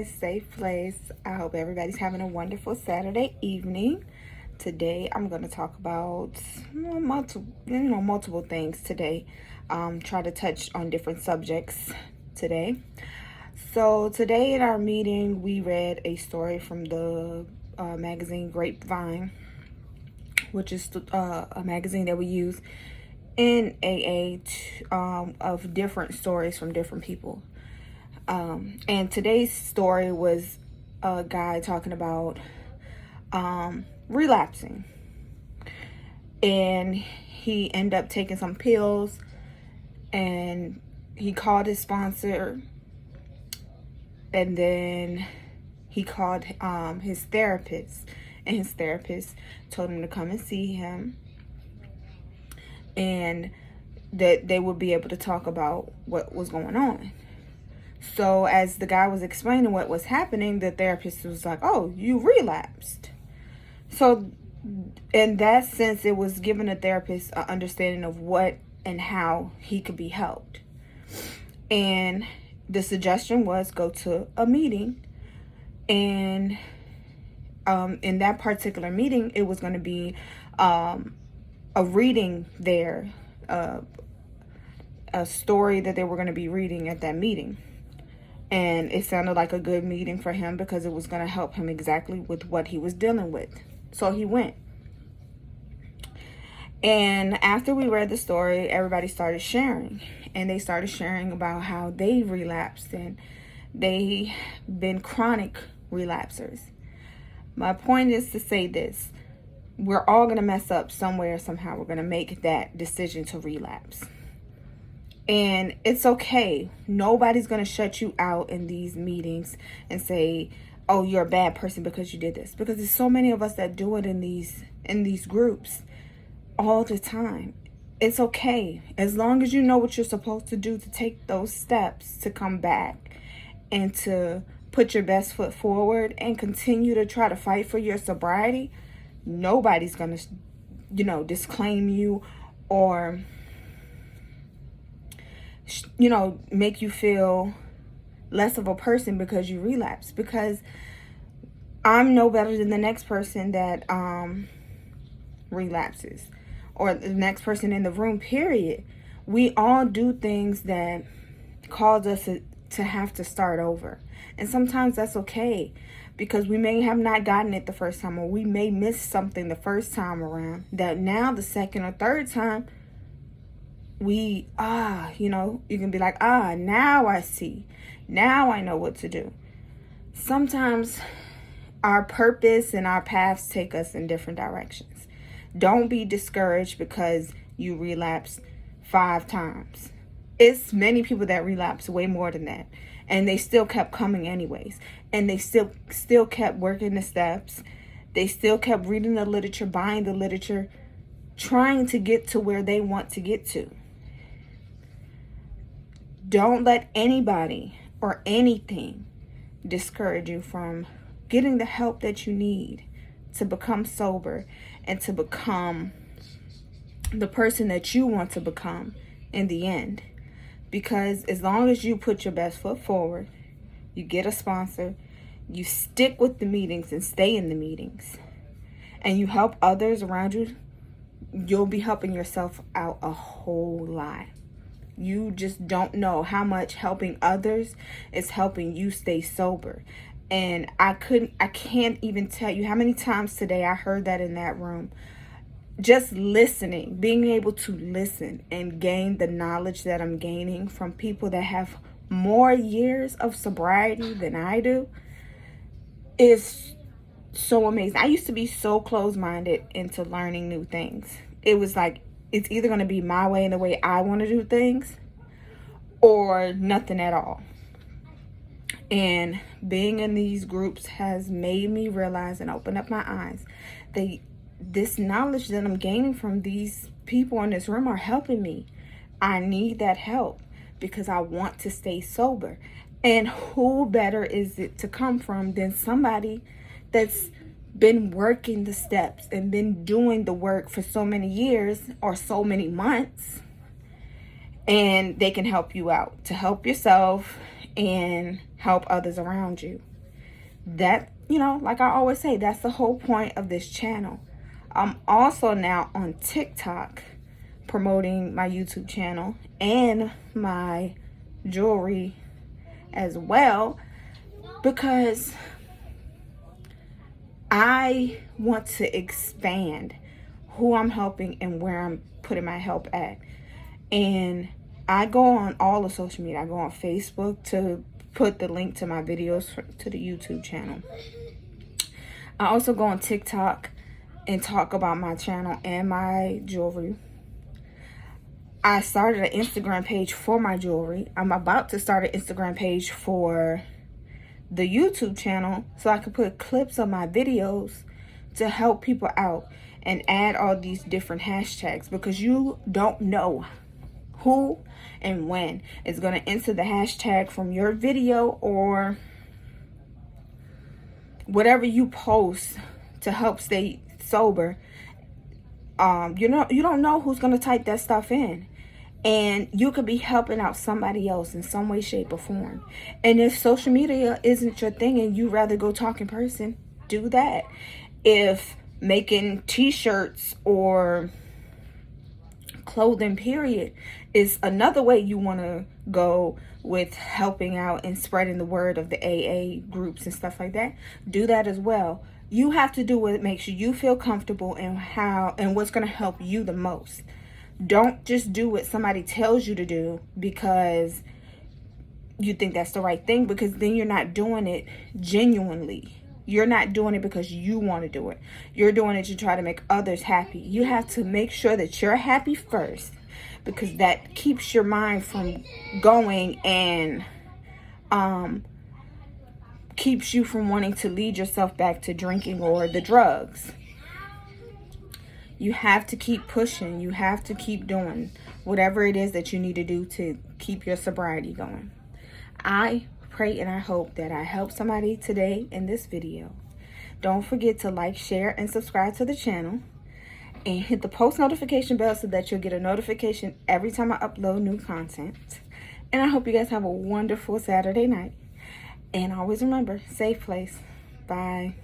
safe place. I hope everybody's having a wonderful Saturday evening. Today I'm going to talk about multiple things today. Try to touch on different subjects today. So today in our meeting we read a story from the magazine Grapevine, which is a magazine that we use in AA of different stories from different people. And today's story was a guy talking about relapsing, and he ended up taking some pills, and he called his sponsor, and then he called his therapist, and his therapist told him to come and see him, and that they would be able to talk about what was going on. So as the guy was explaining what was happening, the therapist was like, "Oh, you relapsed." So in that sense, it was giving the therapist an understanding of what and how he could be helped. And the suggestion was go to a meeting. And in that particular meeting, it was going to be a reading there, a story that they were going to be reading at that meeting. And it sounded like a good meeting for him because it was going to help him exactly with what he was dealing with. So he went. And after we read the story, everybody started sharing. And they started sharing about how they relapsed and they been chronic relapsers. My point is to say this. We're all going to mess up somewhere, somehow. We're going to make that decision to relapse. And it's okay. Nobody's going to shut you out in these meetings and say, "Oh, you're a bad person because you did this." Because there's so many of us that do it in these groups all the time. It's okay. As long as you know what you're supposed to do to take those steps to come back and to put your best foot forward and continue to try to fight for your sobriety, nobody's going to, disclaim you or make you feel less of a person because you relapse. Because I'm no better than the next person that relapses, or the next person in the room, period. We all do things that cause us to have to start over. And sometimes that's okay, because we may have not gotten it the first time, or we may miss something the first time around that now the second or third time you can be like, now I see. Now I know what to do. Sometimes our purpose and our paths take us in different directions. Don't be discouraged because you relapse 5 times. It's many people that relapse way more than that. And they still kept coming anyways. And they still kept working the steps. They still kept reading the literature, buying the literature, trying to get to where they want to get to. Don't let anybody or anything discourage you from getting the help that you need to become sober and to become the person that you want to become in the end. Because as long as you put your best foot forward, you get a sponsor, you stick with the meetings and stay in the meetings, and you help others around you, you'll be helping yourself out a whole lot. You just don't know how much helping others is helping you stay sober. And I can't even tell you how many times today I heard that in that room. Just listening, being able to listen and gain the knowledge that I'm gaining from people that have more years of sobriety than I do is so amazing. I used to be so closed-minded into learning new things. It was like, it's either going to be my way and the way I want to do things, or nothing at all. And being in these groups has made me realize and open up my eyes that this knowledge that I'm gaining from these people in this room are helping me. I need that help because I want to stay sober. And who better is it to come from than somebody that's been working the steps and been doing the work for so many years or so many months, and they can help you out to help yourself and help others around you. that, you know, like I always say, that's the whole point of this channel. I'm also now on TikTok promoting my YouTube channel and my jewelry as well, because I want to expand who I'm helping and where I'm putting my help at. And I go on all of social media. I go on Facebook to put the link to my videos to the YouTube channel. I also go on TikTok and talk about my channel and my jewelry. I started an Instagram page for my jewelry. I'm about to start an Instagram page for the YouTube channel so I can put clips of my videos to help people out and add all these different hashtags, because you don't know who and when is going to enter the hashtag from your video or whatever you post to help stay sober. You don't know who's going to type that stuff in, and you could be helping out somebody else in some way, shape, or form. And if social media isn't your thing and you rather go talk in person, do that. If making t-shirts or clothing period is another way you want to go with helping out and spreading the word of the AA groups and stuff like that, do that as well. You have to do what makes you feel comfortable and what's going to help you the most. Don't just do what somebody tells you to do because you think that's the right thing, because then you're not doing it genuinely. You're not doing it because you want to do it. You're doing it to try to make others happy. You have to make sure that you're happy first, because that keeps your mind from going and keeps you from wanting to lead yourself back to drinking or the drugs. You have to keep pushing. You have to keep doing whatever it is that you need to do to keep your sobriety going. I pray and I hope that I help somebody today in this video. Don't forget to like, share, and subscribe to the channel. And hit the post notification bell so that you'll get a notification every time I upload new content. And I hope you guys have a wonderful Saturday night. And always remember, safe place. Bye.